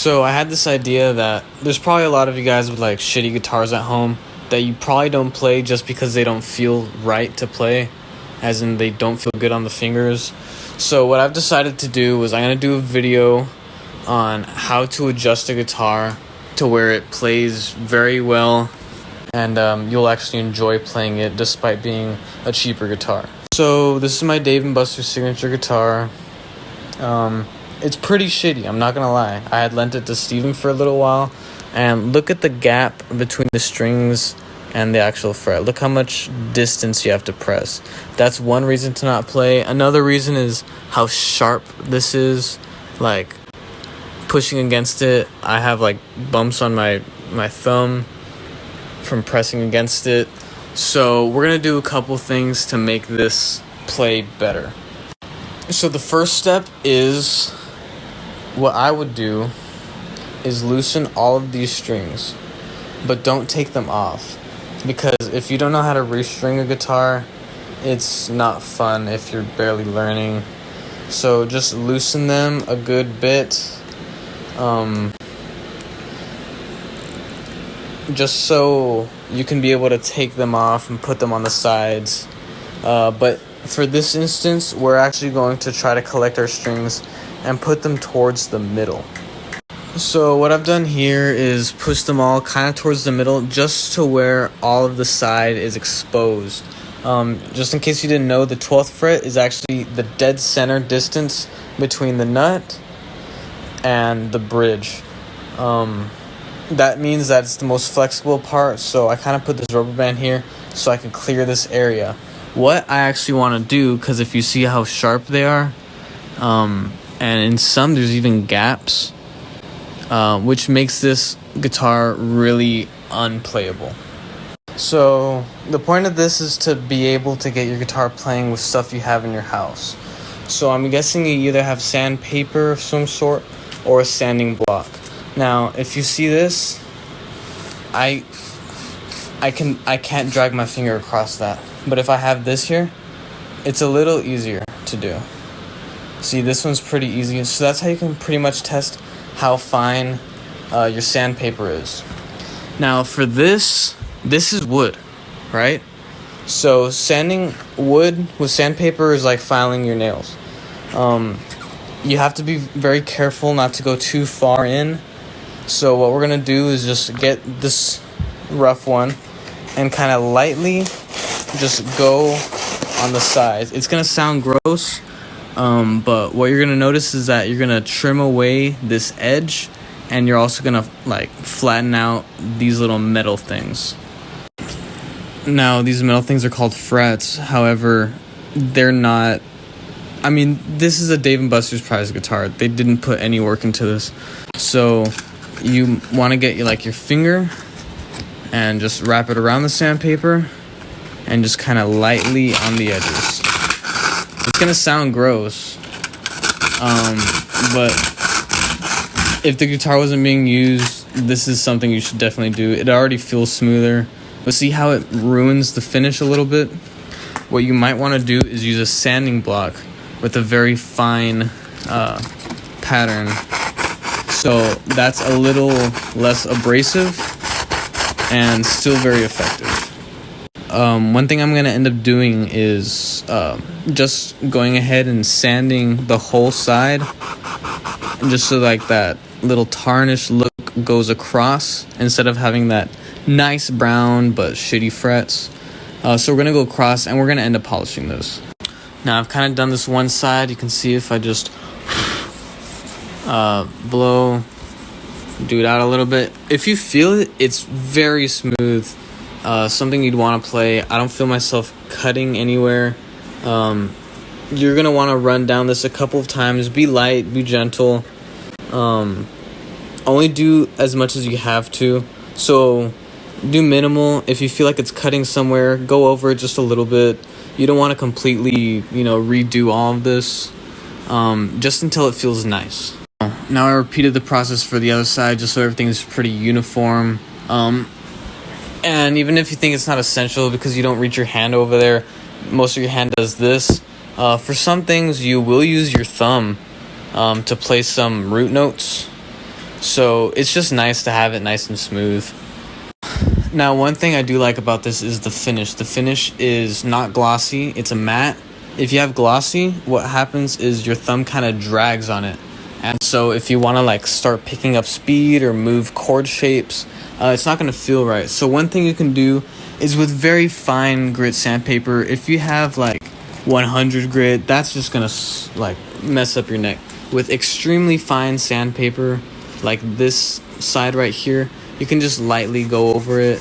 So I had this idea that there's probably a lot of you guys with like shitty guitars at home that you probably don't play just because they don't feel right to play, as in they don't feel good on the fingers. So what I've decided to do was I'm going to do a video on how to adjust a guitar to where it plays very well and you'll actually enjoy playing it despite being a cheaper guitar. So this is my Dave & Buster's signature guitar. It's pretty shitty, I'm not gonna lie. I had lent it to Steven for a little while, and look at the gap between the strings and the actual fret. Look how much distance you have to press. That's one reason to not play. Another reason is how sharp this is. Like, pushing against it, I have like bumps on my thumb from pressing against it. So we're gonna do a couple things to make this play better. So the first step is, what I would do is loosen all of these strings, but don't take them off, because if you don't know how to restring a guitar, it's not fun if you're barely learning. So just loosen them a good bit, just so you can be able to take them off and put them on the sides. But for this instance, we're actually going to try to collect our strings and put them towards the middle. So what I've done here is push them all kind of towards the middle, just to where all of the side is exposed. Just in case you didn't know, the 12th fret is actually the dead center distance between the nut and the bridge. That means that it's the most flexible part, so I kind of put this rubber band here so I can clear this area. What I actually want to do, because if you see how sharp they are, and in some there's even gaps, which makes this guitar really unplayable. So the point of this is to be able to get your guitar playing with stuff you have in your house. So I'm guessing you either have sandpaper of some sort or a sanding block. Now, if you see this, I can't drag my finger across that. But if I have this here, it's a little easier to do. See, this one's pretty easy. So that's how you can pretty much test how fine your sandpaper is. Now for this is wood, right? So sanding wood with sandpaper is like filing your nails. You have to be very careful not to go too far in. So what we're gonna do is just get this rough one and kind of lightly just go on the sides. It's gonna sound gross, but what you're gonna notice is that you're gonna trim away this edge, and you're also gonna like flatten out these little metal things. Now these metal things are called frets. However, they're not, I mean, this is a Dave & Buster's prize guitar. They didn't put any work into this. So you want to get your finger and just wrap it around the sandpaper and just kind of lightly on the edges. It's gonna sound gross, but if the guitar wasn't being used, this is something you should definitely do. It already feels smoother, but see how it ruins the finish a little bit? What you might want to do is use a sanding block with a very fine pattern, so that's a little less abrasive and still very effective. One thing I'm going to end up doing is just going ahead and sanding the whole side, just so like that little tarnished look goes across instead of having that nice brown but shitty frets. So we're going to go across and we're going to end up polishing this. Now I've kind of done this one side. You can see if I just blow, do it out a little bit. If you feel it, it's very smooth. Something you'd want to play. I don't feel myself cutting anywhere. You're going to want to run down this a couple of times. Be light, be gentle. Only do as much as you have to. So do minimal. If you feel like it's cutting somewhere, go over it just a little bit. You don't want to completely, redo all of this, just until it feels nice. Now I repeated the process for the other side just so everything is pretty uniform. And even if you think it's not essential because you don't reach your hand over there, most of your hand does this. For some things, you will use your thumb to play some root notes. So it's just nice to have it nice and smooth. Now, one thing I do like about this is the finish. The finish is not glossy, it's a matte. If you have glossy, what happens is your thumb kind of drags on it. And so if you want to like start picking up speed or move chord shapes, it's not going to feel right. So one thing you can do is with very fine grit sandpaper, if you have like 100 grit, that's just going to like mess up your neck. With extremely fine sandpaper, like this side right here, you can just lightly go over it.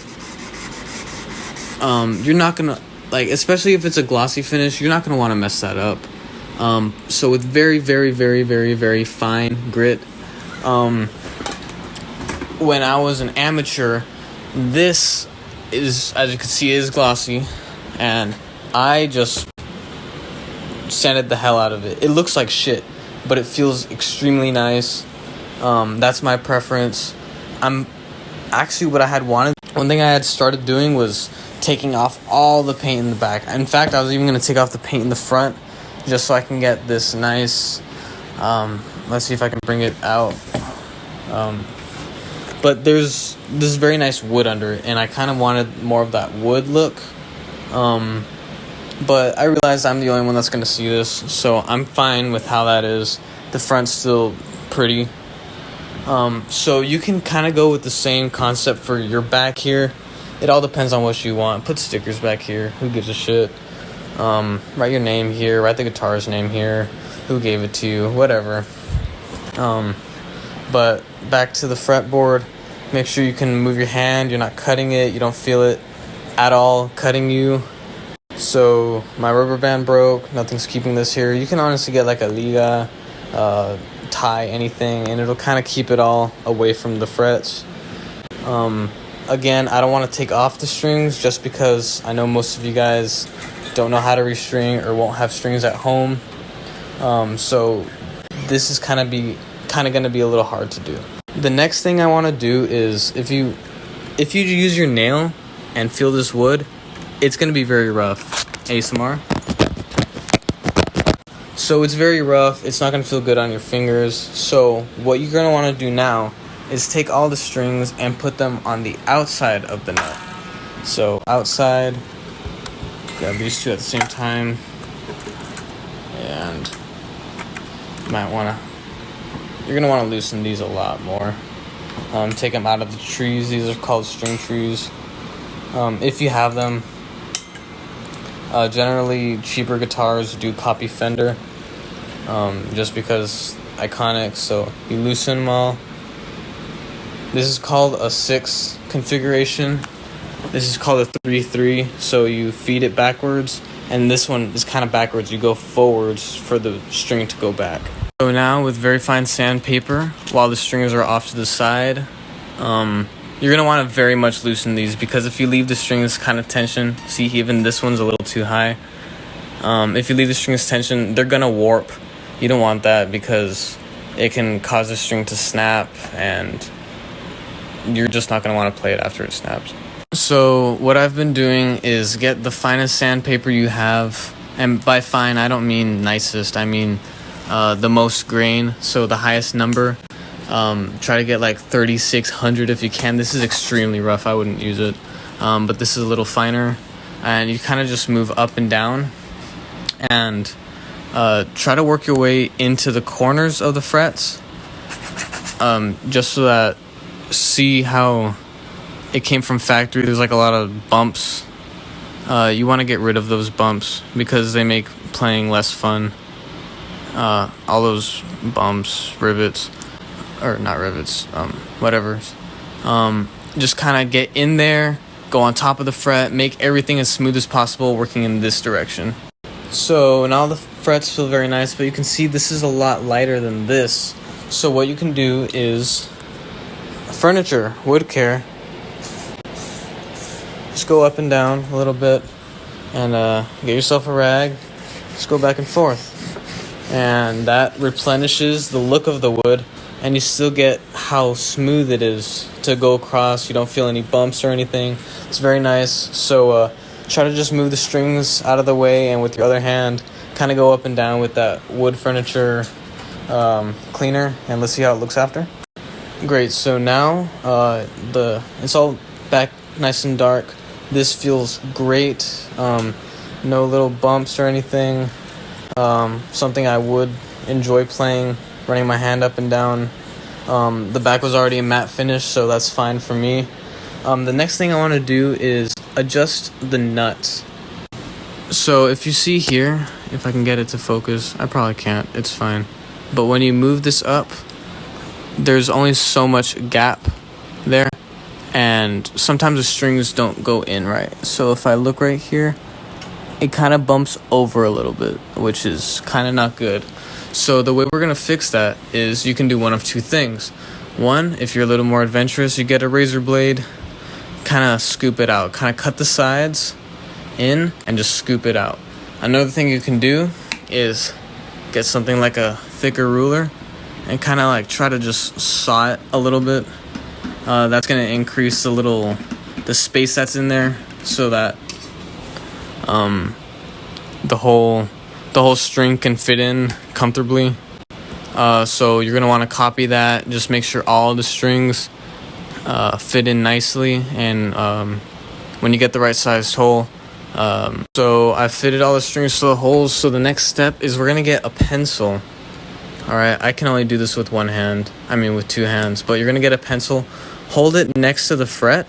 You're not gonna, like, especially if it's a glossy finish, you're not gonna want to mess that up. So with very, very, very, very, very fine grit, when I was an amateur, this is, as you can see, is glossy, and I just sanded the hell out of it. It looks like shit, but it feels extremely nice. That's my preference. Actually, what I had wanted, one thing I had started doing was taking off all the paint in the back. In fact, I was even going to take off the paint in the front just so I can get this nice, let's see if I can bring it out. But there's this very nice wood under it, and I kind of wanted more of that wood look. But I realized I'm the only one that's going to see this, so I'm fine with how that is. The front's still pretty. So you can kind of go with the same concept for your back here. It all depends on what you want. Put stickers back here. Who gives a shit? Write your name here. Write the guitarist's name here. Who gave it to you? Whatever. But back to the fretboard. Make sure you can move your hand. You're not cutting it. You don't feel it at all cutting you. So my rubber band broke. Nothing's keeping this here. You can honestly get like a liga, tie, anything, and it'll kind of keep it all away from the frets. Again, I don't want to take off the strings just because I know most of you guys don't know how to restring or won't have strings at home. So this is kind of going to be a little hard to do. The next thing I want to do is if you use your nail and feel this wood, it's going to be very rough. ASMR. So it's very rough. It's not going to feel good on your fingers. So what you're going to want to do now is take all the strings and put them on the outside of the nut. So outside, grab these two at the same time, and you're going to want to loosen these a lot more. Take them out of the trees. These are called string trees. If you have them. Generally, cheaper guitars do copy Fender, just because iconic, so you loosen them all. This is called a 6 configuration. This is called a 3-3, so you feed it backwards, and this one is kind of backwards. You go forwards for the string to go back. So now with very fine sandpaper, while the strings are off to the side, you're going to want to very much loosen these, because if you leave the strings kind of tension, see, even this one's a little too high. If you leave the strings tension, they're going to warp. You don't want that, because it can cause the string to snap, and you're just not going to want to play it after it snaps. So what I've been doing is get the finest sandpaper you have, and by fine, I don't mean nicest, I mean the most grain, so the highest number. Try to get like 3600 if you can. This is extremely rough. I wouldn't use it. But this is a little finer. And you kind of just move up and down. And try to work your way into the corners of the frets. Just so that, see how it came from factory. There's like a lot of bumps. You want to get rid of those bumps because they make playing less fun. All those bumps, rivets. Or not rivets, whatever. Just kind of get in there, go on top of the fret, make everything as smooth as possible, working in this direction. So now the frets feel very nice, but you can see this is a lot lighter than this. So what you can do is furniture, wood care. Just go up and down a little bit and get yourself a rag. Just go back and forth. And that replenishes the look of the wood. And you still get how smooth it is to go across. You don't feel any bumps or anything. It's very nice. So try to just move the strings out of the way, and with your other hand, kind of go up and down with that wood furniture cleaner. And let's see how it looks after. Great, so now it's all back nice and dark. This feels great. No little bumps or anything. Something I would enjoy playing, running my hand up and down. The back was already a matte finish, so that's fine for me. The next thing I want to do is adjust the nuts. So if you see here, if I can get it to focus, I probably can't, it's fine. But when you move this up, there's only so much gap there, and sometimes the strings don't go in right. So if I look right here, it kind of bumps over a little bit, which is kind of not good. So the way we're going to fix that is you can do one of two things. One, if you're a little more adventurous, you get a razor blade, kind of scoop it out, kind of cut the sides in and just scoop it out. Another thing you can do is get something like a thicker ruler and kind of like try to just saw it a little bit. That's going to increase the space that's in there, so that the whole string can fit in comfortably. So you're going to want to copy that. Just make sure all the strings fit in nicely, and when you get the right sized hole. So I fitted all the strings to the holes. So the next step is we're going to get a pencil. Alright, I can only do this with with two hands, but you're going to get a pencil, hold it next to the fret,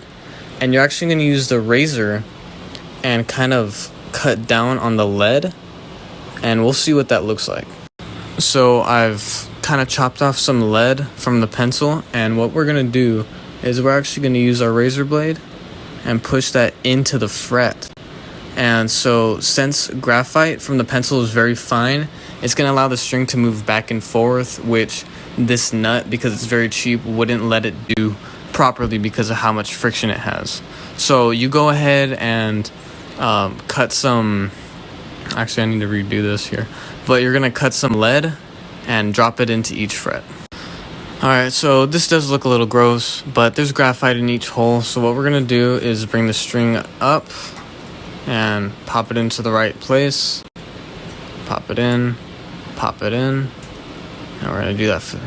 and you're actually going to use the razor and kind of cut down on the lead, and we'll see what that looks like. So I've kind of chopped off some lead from the pencil, and what we're going to do is we're actually going to use our razor blade and push that into the fret. And so since graphite from the pencil is very fine, it's going to allow the string to move back and forth, which this nut, because it's very cheap, wouldn't let it do properly because of how much friction it has. So you go ahead and cut some, actually I need to redo this here, but you're going to cut some lead and drop it into each fret. Alright, so this does look a little gross, but there's graphite in each hole. So what we're going to do is bring the string up and pop it into the right place. Pop it in. And we're going to do that for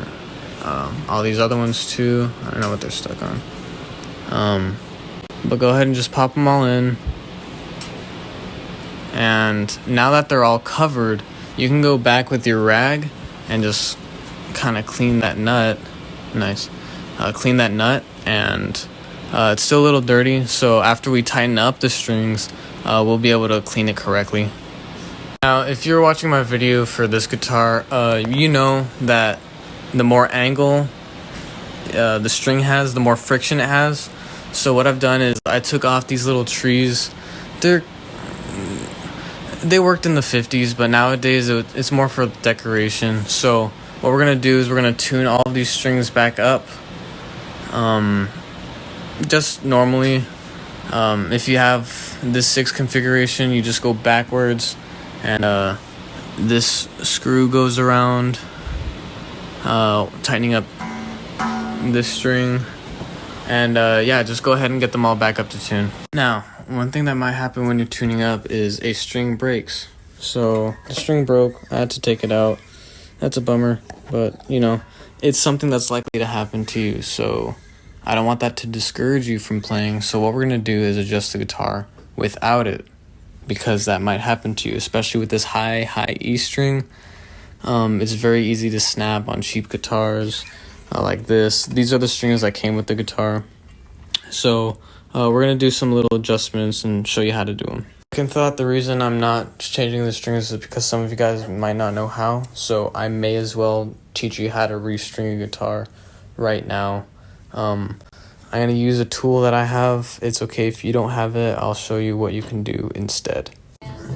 all these other ones too. I don't know what they're stuck on. But go ahead and just pop them all in. And now that they're all covered, you can go back with your rag and just kind of clean that nut. Nice. Clean that nut, and it's still a little dirty, so after we tighten up the strings, we'll be able to clean it correctly. Now, if you're watching my video for this guitar, you know that the more angle the string has, the more friction it has. So what I've done is I took off these little trees. They worked in the 50s, but nowadays it's more for decoration. So what we're going to do is we're going to tune all of these strings back up. Just normally, if you have this 6 configuration, you just go backwards, and this screw goes around, tightening up this string, and yeah, just go ahead and get them all back up to tune. Now, one thing that might happen when you're tuning up is a string breaks. So the string broke, I had to take it out. That's a bummer, but you know, it's something that's likely to happen to you, so I don't want that to discourage you from playing. So what we're going to do is adjust the guitar without it, because that might happen to you, especially with this high E string. It's very easy to snap on cheap guitars like this. These are the strings that came with the guitar. So we're going to do some little adjustments and show you how to do them. Second thought, the reason I'm not changing the strings is because some of you guys might not know how, so I may as well teach you how to restring a guitar right now. I'm going to use a tool that I have. It's okay if you don't have it. I'll show you what you can do instead.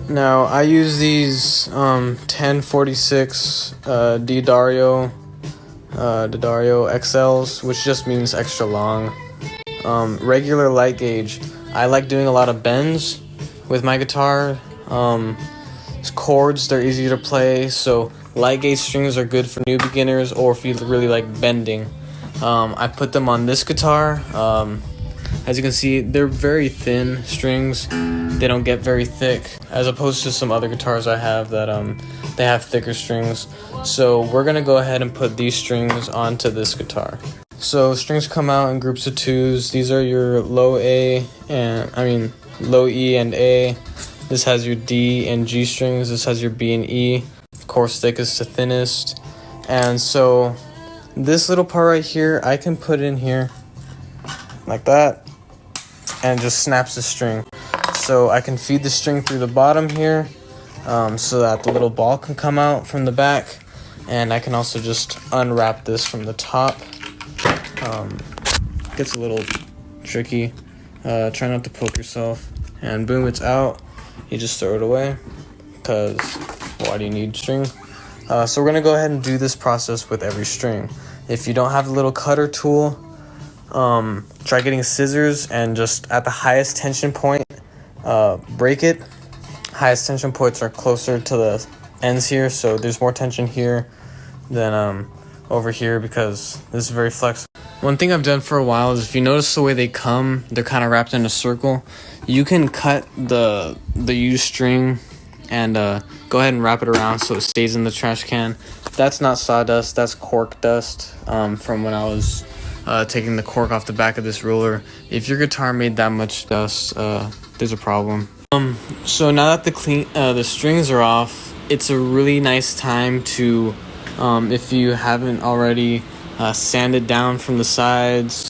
Now, I use these 1046 D'Addario XLs, which just means extra long. Regular light gauge. I like doing a lot of bends with my guitar. Chords, they're easy to play, so light gauge strings are good for new beginners or if you really like bending. I put them on this guitar. As you can see, they're very thin strings. They don't get very thick, as opposed to some other guitars I have that they have thicker strings. So we're gonna go ahead and put these strings onto this guitar. So strings come out in groups of twos. These are your low E and A. This has your D and G strings. This has your B and E. Of course, thickest to thinnest. And so this little part right here, I can put in here like that and just snaps the string. So I can feed the string through the bottom here so that the little ball can come out from the back. And I can also just unwrap this from the top. Gets a little tricky. Try not to poke yourself. And boom, it's out. You just throw it away because why do you need string? So we're gonna go ahead and do this process with every string. If you don't have the little cutter tool, try getting scissors and just at the highest tension point, break it. Highest tension points are closer to the ends here, so there's more tension here than over here because this is very flexible. One thing I've done for a while is if you notice the way they come, they're kind of wrapped in a circle. You can cut the used string and go ahead and wrap it around so it stays in the trash can. That's not sawdust, that's cork dust from when I was taking the cork off the back of this ruler. If your guitar made that much dust, there's a problem. So now that the strings are off, it's a really nice time to, if you haven't already, sand it down from the sides,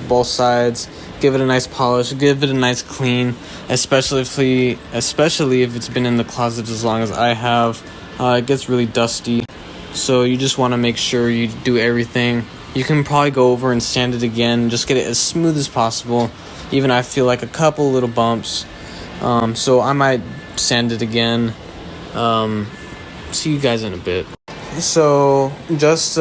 both sides. Give it a nice polish, give it a nice clean, especially if it's been in the closet as long as I have. It gets really dusty, so you just want to make sure you do everything. You can probably go over and sand it again, just get it as smooth as possible. Even I feel like a couple little bumps, so I might sand it again. See you guys in a bit. So just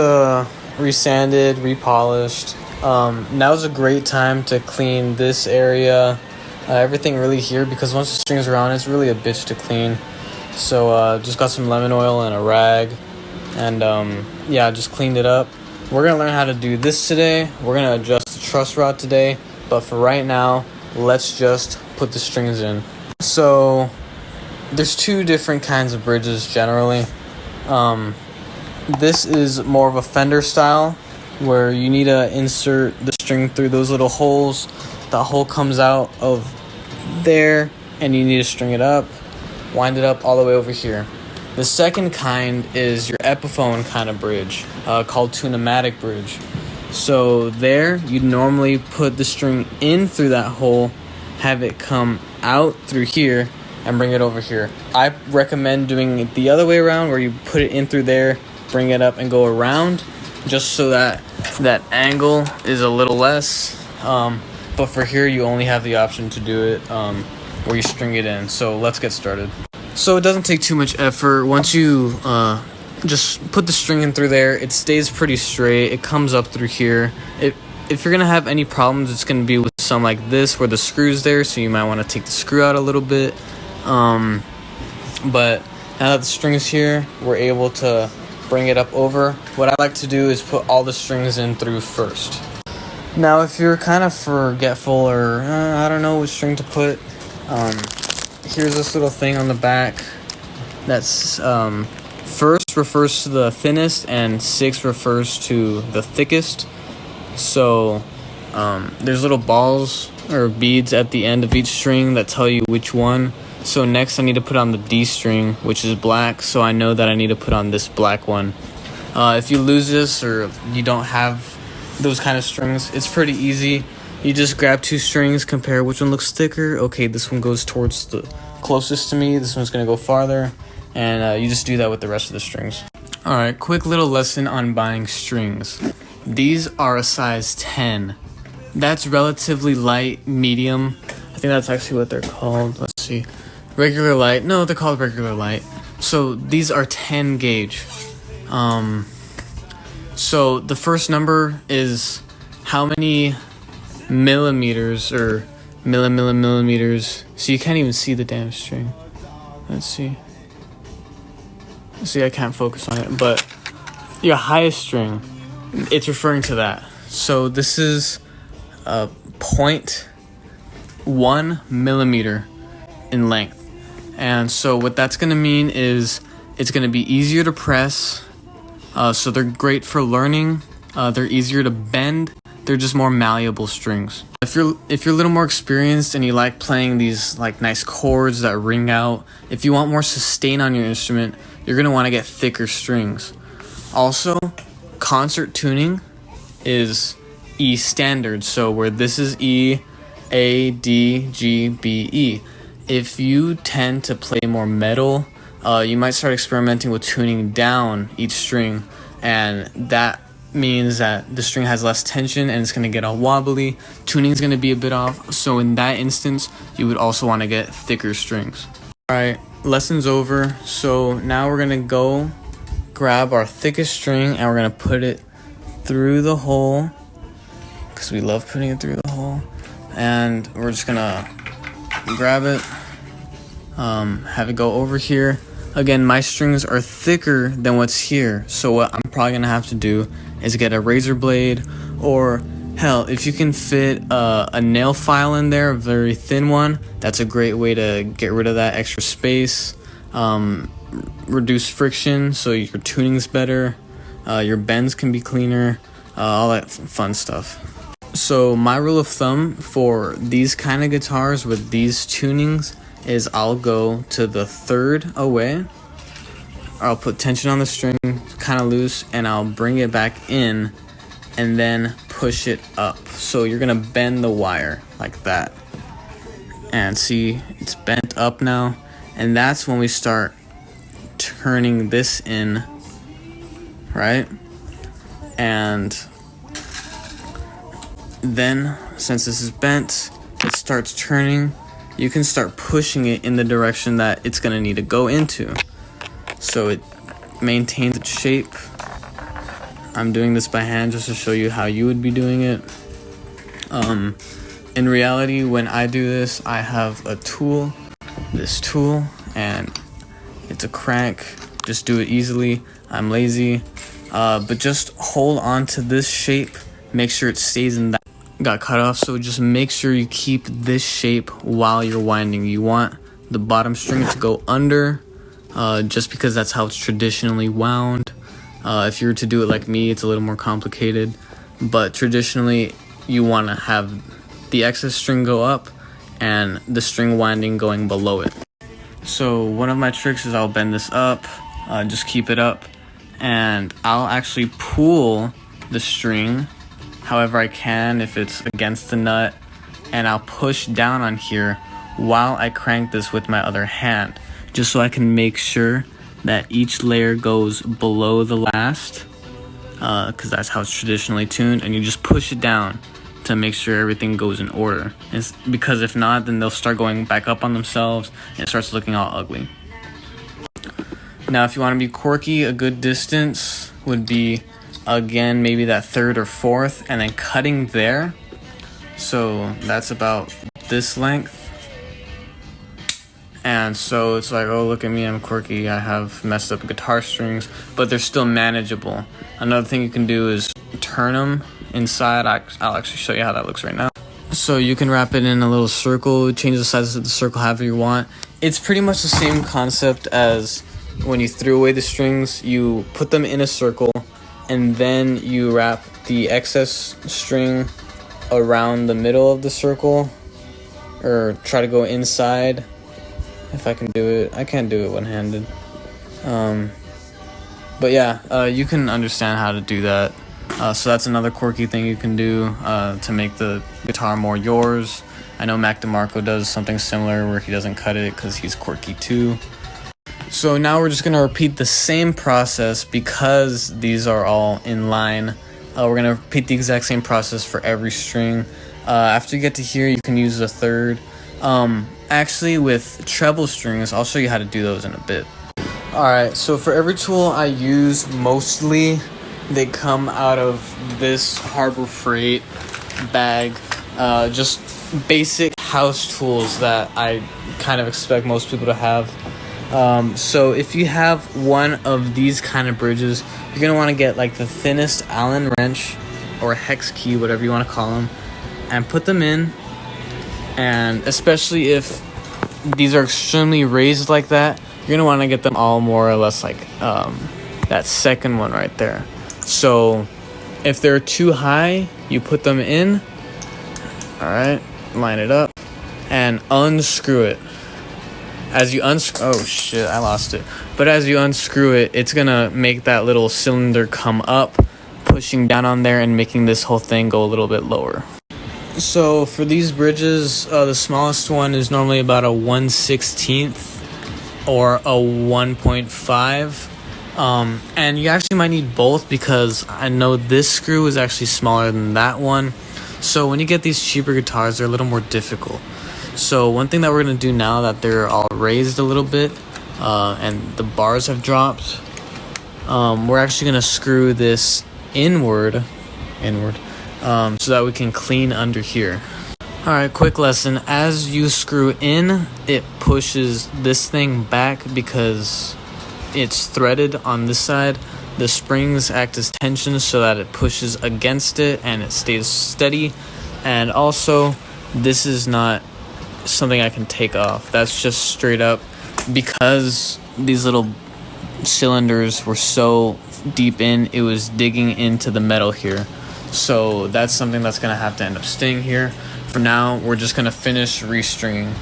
resanded, repolished. Now's a great time to clean this area, everything really here, because once the strings are on, it's really a bitch to clean. So just got some lemon oil and a rag, and yeah, just cleaned it up. We're gonna learn how to do this today. We're gonna adjust the truss rod today, but for right now, let's just put the strings in. So there's two different kinds of bridges generally. This is more of a Fender style, where you need to insert the string through those little holes. The hole comes out of there, and you need to string it up, wind it up all the way over here. The second kind is your Epiphone kind of bridge, called Tune-o-matic bridge. So there, you'd normally put the string in through that hole, have it come out through here, and bring it over here. I recommend doing it the other way around, where you put it in through there, bring it up, and go around, just so that angle is a little less. But for here, you only have the option to do it where you string it in. So let's get started. So it doesn't take too much effort. Once you just put the string in through there, it stays pretty straight. It comes up through here. If you're gonna have any problems, it's gonna be with some like this where the screw's there, so you might want to take the screw out a little bit. But now that the string's here, we're able to bring it up over. What I like to do is put all the strings in through first. Now if you're kind of forgetful or I don't know which string to put, here's this little thing on the back that's first refers to the thinnest and 6 refers to the thickest. So there's little balls or beads at the end of each string that tell you which one. So next I need to put on the D string, which is black, so I know that I need to put on this black one. If you lose this or you don't have those kind of strings, it's pretty easy. You just grab 2 strings, compare which one looks thicker. Okay, this one goes towards the closest to me, this one's gonna go farther, and you just do that with the rest of the strings. Alright, quick little lesson on buying strings. These are a size 10. That's relatively light, medium. I think that's actually what they're called. Let's see. Regular light. No, they're called regular light. So these are 10 gauge. So the first number is how many millimeters or millimeters. So you can't even see the damn string. Let's see. See, I can't focus on it, but your highest string, it's referring to that. So this is 0.1 millimeter in length. And so what that's going to mean is it's going to be easier to press. So they're great for learning They're easier to bend. They're just more malleable strings. If you're a little more experienced and you like playing these like nice chords that ring out, if you want more sustain on your instrument, you're gonna want to get thicker strings. Also, concert tuning is E standard, so where this is E, A, D, G, B, E. If you tend to play more metal, you might start experimenting with tuning down each string, and that means that the string has less tension and it's going to get all wobbly. Tuning is going to be a bit off, so in that instance, you would also want to get thicker strings. Alright, lesson's over, so now we're going to go grab our thickest string and we're going to put it through the hole, because we love putting it through the hole, and we're just going to grab it, have it go over here. Again, my strings are thicker than what's here, so what I'm probably gonna have to do is get a razor blade, or hell, if you can fit a nail file in there, a very thin one, that's a great way to get rid of that extra space, reduce friction so your tuning's better, your bends can be cleaner, all that fun stuff. So my rule of thumb for these kind of guitars with these tunings is I'll go to the third away, I'll put tension on the string kind of loose, and I'll bring it back in and then push it up. So you're gonna bend the wire like that, and see it's bent up now, and that's when we start turning this in, right? And then since this is bent, it starts turning. You can start pushing it in the direction that it's going to need to go into, so it maintains its shape. I'm doing this by hand just to show you how you would be doing it. In reality, when I do this, I have a tool, this tool, and it's a crank. Just do it easily. I'm lazy, but just hold on to this shape. Make sure it stays in that. Got cut off, so just make sure you keep this shape while you're winding. You want the bottom string to go under, just because that's how it's traditionally wound. If you were to do it like me, it's a little more complicated, but traditionally you want to have the excess string go up and the string winding going below it. So one of my tricks is I'll bend this up, just keep it up, and I'll actually pull the string however I can if it's against the nut, and I'll push down on here while I crank this with my other hand, just so I can make sure that each layer goes below the last, because that's how it's traditionally tuned, and you just push it down to make sure everything goes in order. Because if not, then they'll start going back up on themselves and it starts looking all ugly. Now if you want to be quirky, a good distance would be, again, maybe that third or fourth, and then cutting there. So that's about this length. And so it's like, oh, look at me, I'm quirky, I have messed up guitar strings, but they're still manageable. Another thing you can do is turn them inside. I'll actually show you how that looks right now. So you can wrap it in a little circle, change the size of the circle however you want. It's pretty much the same concept as when you threw away the strings. You put them in a circle, and then you wrap the excess string around the middle of the circle, or try to go inside. If I can do it. I can't do it one-handed. But yeah, you can understand how to do that. So that's another quirky thing you can do to make the guitar more yours. I know Mac DeMarco does something similar where he doesn't cut it because he's quirky too. So now we're just going to repeat the same process because these are all in line. We're going to repeat the exact same process for every string. After you get to here, you can use a third. Actually, with treble strings, I'll show you how to do those in a bit. Alright, so for every tool I use, mostly they come out of this Harbor Freight bag. Just basic house tools that I kind of expect most people to have. So if you have one of these kind of bridges, you're going to want to get like the thinnest Allen wrench or hex key, whatever you want to call them, and put them in. And especially if these are extremely raised like that, you're going to want to get them all more or less like that second one right there. So If they're too high, you put them in. All right, line it up and unscrew it. As you oh shit, I lost it. But as you unscrew it, it's gonna make that little cylinder come up, pushing down on there and making this whole thing go a little bit lower. So for these bridges, the smallest one is normally about a 1/16 or a 1.5. And you actually might need both because I know this screw is actually smaller than that one. So when you get these cheaper guitars, they're a little more difficult. So one thing that we're going to do now that they're all raised a little bit and the bars have dropped, we're actually going to screw this inward, so that we can clean under here. Alright, quick lesson. As you screw in, it pushes this thing back because it's threaded on this side. The springs act as tension so that it pushes against it and it stays steady. And also, this is not something I can take off. That's just straight up because these little cylinders were so deep in, it was digging into the metal here. So that's something that's going to have to end up staying here. For now, we're just going to finish restringing.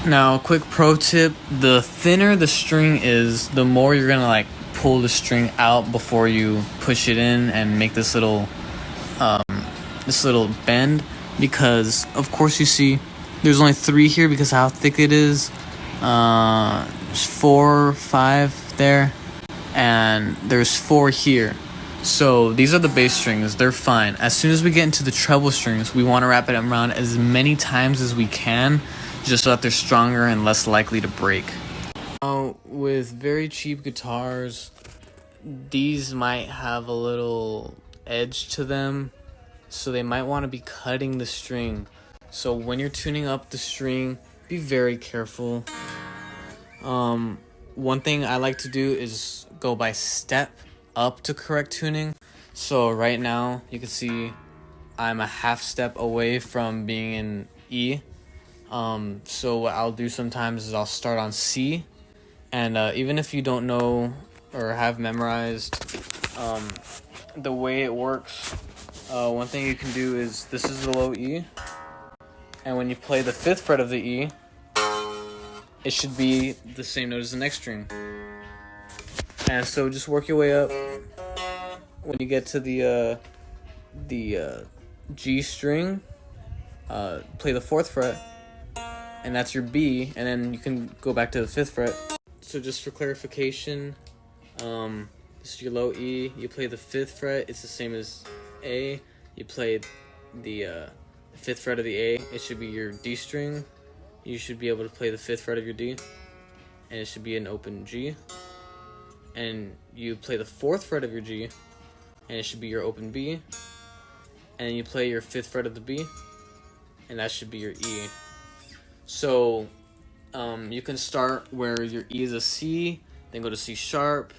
Now, quick pro tip, the thinner the string is, the more you're going to like pull the string out before you push it in and make this little bend, because of course you see there's only 3 here because of how thick it is. There's 4, 5 there, and there's 4 here. So these are the bass strings, they're fine. As soon as we get into the treble strings, we want to wrap it around as many times as we can, just so that they're stronger and less likely to break. Now, with very cheap guitars, these might have a little edge to them, so they might want to be cutting the string. So when you're tuning up the string, be very careful. One thing I like to do is go by step up to correct tuning. So right now you can see I'm a half step away from being in E. So what I'll do sometimes is I'll start on C, and even if you don't know or have memorized the way it works, one thing you can do is, this is the low E, and when you play the 5th fret of the E, it should be the same note as the next string. And so just work your way up. When you get to the G string, play the 4th fret, and that's your B, and then you can go back to the 5th fret. So just for clarification, this is your low E, you play the 5th fret, it's the same as A. You play the 5th fret of the A, it should be your D string. You should be able to play the 5th fret of your D, and it should be an open G. And you play the 4th fret of your G, and it should be your open B. And then you play your 5th fret of the B, and that should be your E. So you can start where your E is a C, then go to C sharp,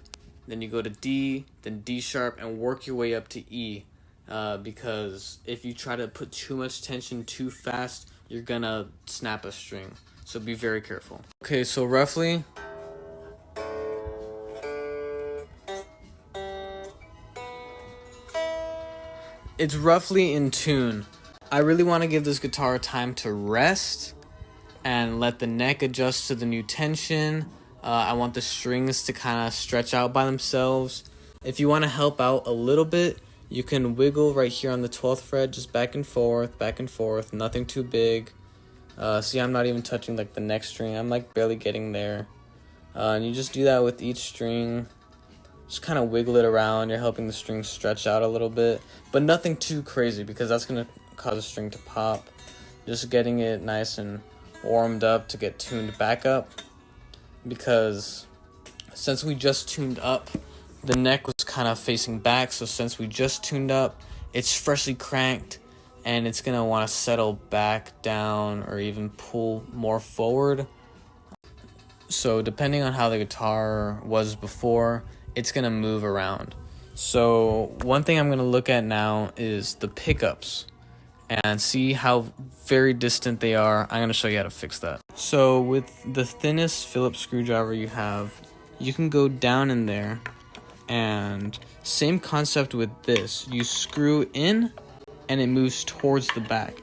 then you go to D, then D sharp, and work your way up to E. Because if you try to put too much tension too fast, you're gonna snap a string. So be very careful. Okay, so roughly, it's roughly in tune. I really want to give this guitar time to rest and let the neck adjust to the new tension. I want the strings to kind of stretch out by themselves. If you want to help out a little bit, you can wiggle right here on the 12th fret, just back and forth, nothing too big. See, I'm not even touching like the next string. I'm like barely getting there. And you just do that with each string. Just kind of wiggle it around. You're helping the string stretch out a little bit, but nothing too crazy because that's going to cause a string to pop. Just getting it nice and warmed up to get tuned back up, because since we just tuned up, the neck was kind of facing back. So since we just tuned up, it's freshly cranked and it's going to want to settle back down or even pull more forward. So depending on how the guitar was before, it's going to move around. So one thing I'm going to look at now is the pickups and see how very distant they are. I'm going to show you how to fix that. So with the thinnest Phillips screwdriver you have, you can go down in there And same concept with this. You screw in and it moves towards the back.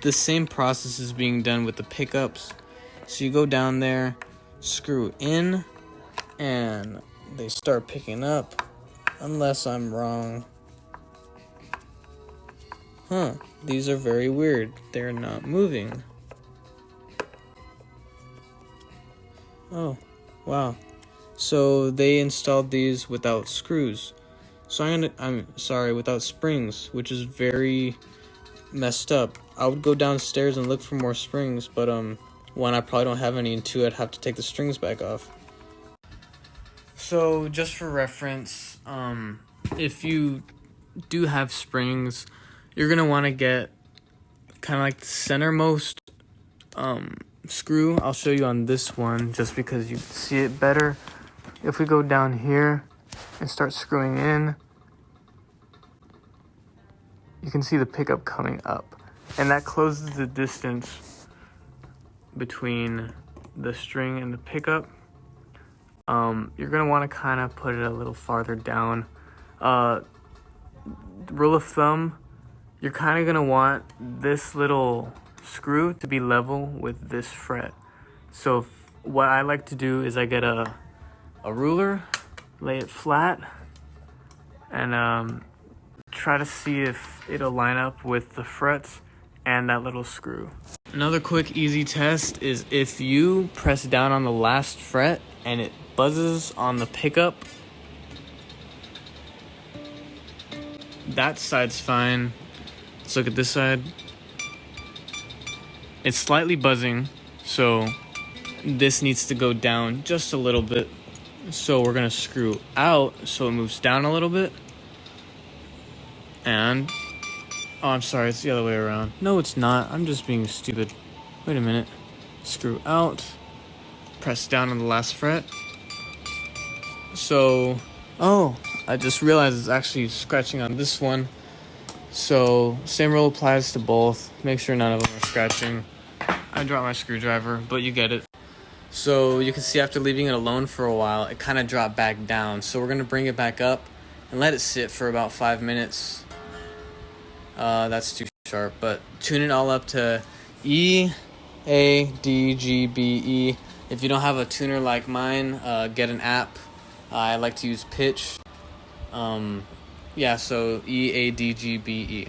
The same process is being done with the pickups. So you go down there, screw in, and they start picking up, unless I'm wrong. These are very weird. They're not moving. Oh, wow. So they installed these without screws. So without springs, which is very messed up. I would go downstairs and look for more springs, but one, I probably don't have any, and two, I'd have to take the strings back off. So just for reference, if you do have springs, you're gonna want to get kind of like the centermost screw. I'll show you on this one just because you can see it better. If we go down here and start screwing in, you can see the pickup coming up, and that closes the distance between the string and the pickup. You're gonna want to kind of put it a little farther down. Rule of thumb, you're kind of gonna want this little screw to be level with this fret. So what I like to do is I get a ruler, lay it flat, and try to see if it'll line up with the frets and that little screw. Another quick easy test is if you press down on the last fret and it buzzes on the pickup, that side's fine. Let's look at this side. It's slightly buzzing, so this needs to go down just a little bit. So we're gonna screw out so it moves down a little bit. And, oh, I'm sorry, it's the other way around. No, it's not. I'm just being stupid. Wait a minute. Screw out. Press down on the last fret. So, oh, I just realized it's actually scratching on this one. So, same rule applies to both. Make sure none of them are scratching. I dropped my screwdriver, but you get it. So, you can see after leaving it alone for a while, it kind of dropped back down. So, we're going to bring it back up and let it sit for about 5 minutes. That's too sharp, but tune it all up to E, A, D, G, B, E. If you don't have a tuner like mine, get an app. I like to use Pitch. So E, A, D, G, B, E.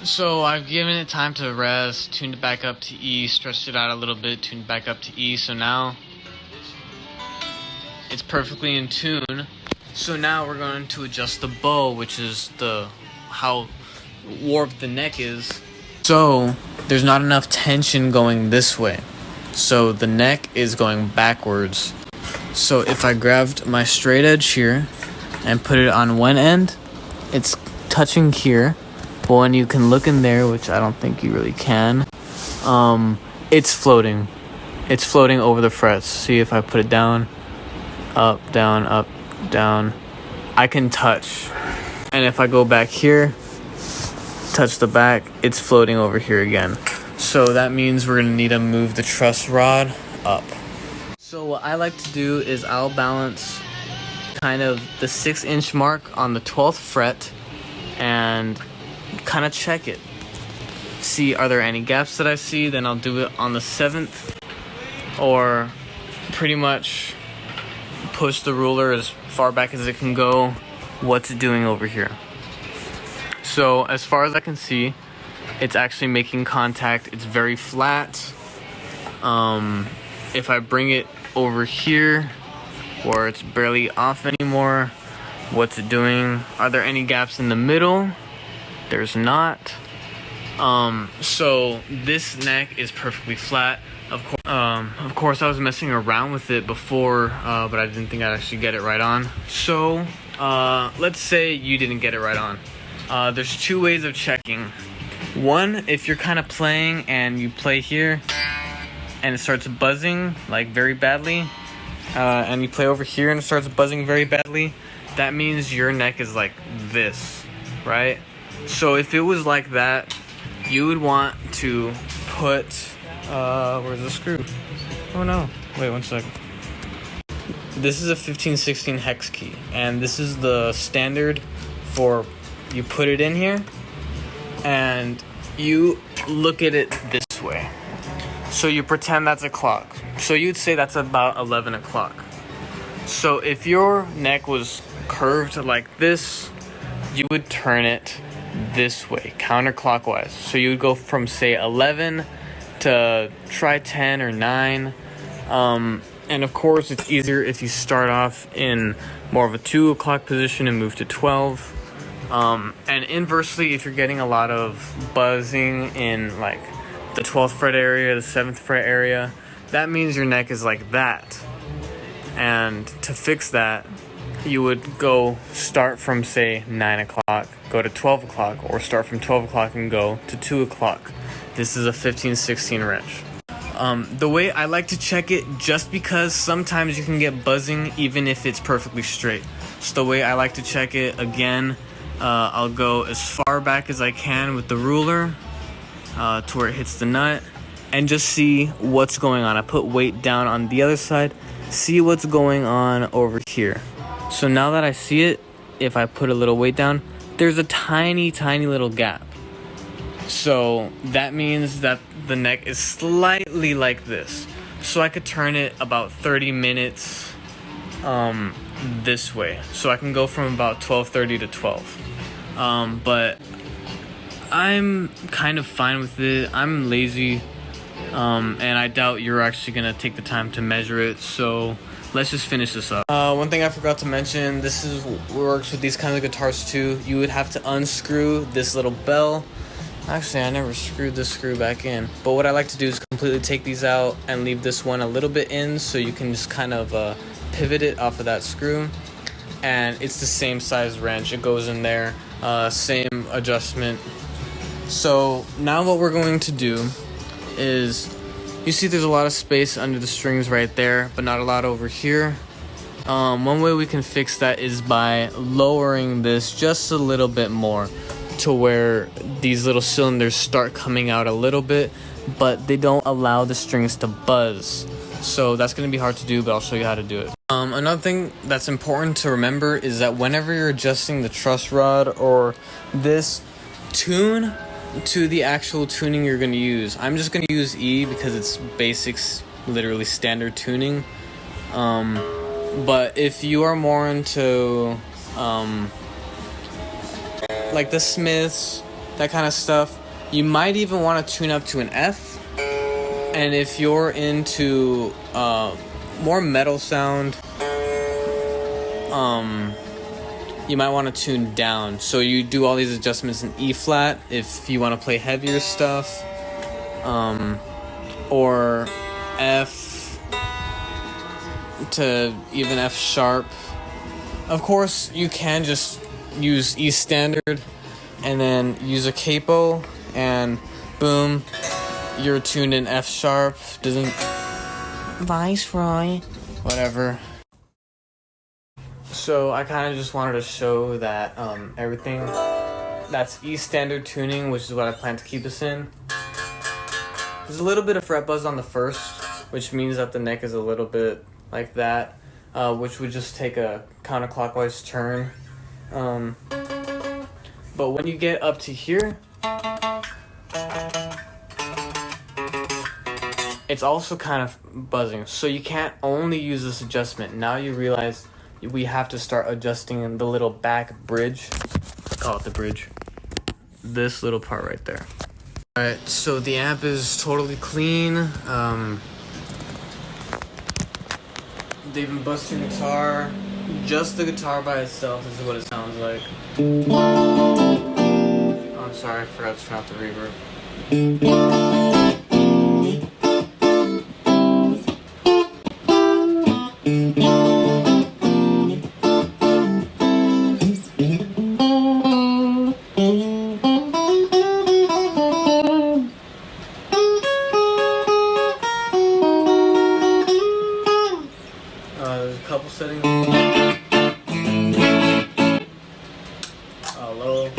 So I've given it time to rest, tuned it back up to E, stretched it out a little bit, tuned it back up to E. So now it's perfectly in tune. So now we're going to adjust the bow, which is how warped the neck is. So there's not enough tension going this way, so the neck is going backwards. So if I grabbed my straight edge here and put it on one end, it's touching here, but when you can look in there, which I don't think you really can, it's floating over the frets. See, if I put it down, up, down, I can touch. And if I go back here, touch the back, it's floating over here again. So that means we're gonna need to move the truss rod up. So what I like to do is I'll balance kind of the 6-inch mark on the 12th fret and kind of check it. See, are there any gaps that I see? Then I'll do it on the 7th, or pretty much push the ruler as far back as it can go. What's it doing over here? So as far as I can see, it's actually making contact. It's very flat. If I bring it over here, or it's barely off anymore, what's it doing? Are there any gaps in the middle? There's not. So this neck is perfectly flat. Of course, I was messing around with it before, but I didn't think I'd actually get it right on. So let's say you didn't get it right on. There's two ways of checking. One, if you're kind of playing and you play here and it starts buzzing like very badly, and you play over here and it starts buzzing very badly, that means your neck is like this, right? So if it was like that, you would want to put, where's the screw? Oh no, wait 1 second. this is a 1516 hex key, and this is the standard for, you put it in here and you look at it this way. So you pretend that's a clock. So you'd say that's about 11 o'clock. So if your neck was curved like this, you would turn it this way, counterclockwise. So you would go from, say, 11 to try 10 or 9. And of course, it's easier if you start off in more of a 2 o'clock position and move to 12. And inversely, if you're getting a lot of buzzing in like the 12th fret area, the 7th fret area, that means your neck is like that. And to fix that, you would go start from, say, 9 o'clock, go to 12 o'clock, or start from 12 o'clock and go to 2 o'clock. This is a 1516 wrench. The way I like to check it, just because sometimes you can get buzzing even if it's perfectly straight. So the way I like to check it, again, I'll go as far back as I can with the ruler to where it hits the nut, and just see what's going on. I put weight down on the other side, see what's going on over here. So now that I see it, if I put a little weight down, there's a tiny little gap. So that means that the neck is slightly like this. So I could turn it about 30 minutes this way. So I can go from about 12:30 to 12. But I'm kind of fine with it. I'm lazy. And I doubt you're actually gonna take the time to measure it. So let's just finish this up. One thing I forgot to mention, this is works with these kinds of guitars too. You would have to unscrew this little bell. Actually, I never screwed this screw back in. But what I like to do is completely take these out and leave this one a little bit in, so you can just kind of pivot it off of that screw. And it's the same size wrench. It goes in there, same adjustment. So now what we're going to do is, you see there's a lot of space under the strings right there, but not a lot over here. One way we can fix that is by lowering this just a little bit more, to where these little cylinders start coming out a little bit, but they don't allow the strings to buzz. So that's going to be hard to do, but I'll show you how to do it. Another thing that's important to remember is that whenever you're adjusting the truss rod or this, tune to the actual tuning you're going to use. I'm just going to use E because it's basics, literally standard tuning. But if you are more into like the Smiths, that kind of stuff, you might even want to tune up to an F. And if you're into more metal sound, you might want to tune down. So you do all these adjustments in E flat if you want to play heavier stuff, or F to even F sharp. Of course, you can just use E standard and then use a capo, and boom, you're tuned in F sharp. Doesn't Viceroy, whatever. So I kind of just wanted to show that everything that's E standard tuning, which is what I plan to keep this in. There's a little bit of fret buzz on the first, which means that the neck is a little bit like that, which would just take a counterclockwise turn. But when you get up to here, it's also kind of buzzing. So you can't only use this adjustment. Now you realize we have to start adjusting the little back bridge. Call it the bridge. This little part right there. Alright, so the amp is totally clean. They even bust your guitar. Just the guitar by itself. This is what it sounds like. Oh, I'm sorry, I forgot to turn off the reverb. There's a couple settings. Low.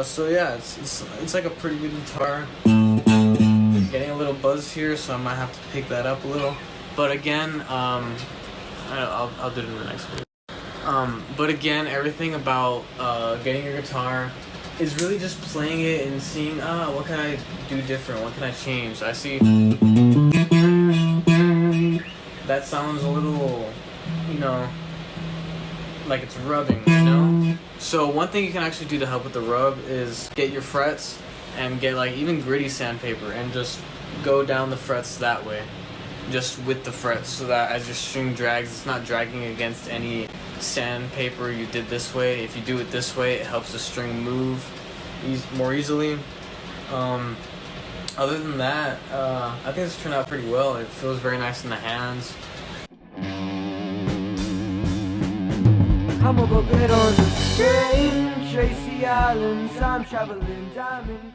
So yeah, it's like a pretty good guitar. getting a little buzz here, so I might have to pick that up a little. But again, I'll do it in the next video. But again, everything about getting your guitar is really just playing it and seeing, what can I do different? What can I change? I see that sounds a little, like it's rubbing, So one thing you can actually do to help with the rub is get your frets and get like even gritty sandpaper and just go down the frets that way, just with the frets, so that as your string drags, it's not dragging against any sandpaper you did this way. If you do it this way, it helps the string move more easily. Other than that, I think this turned out pretty well. It feels very nice in the hands. I'm up a bit on the string, Tracy Islands, I'm traveling diamond.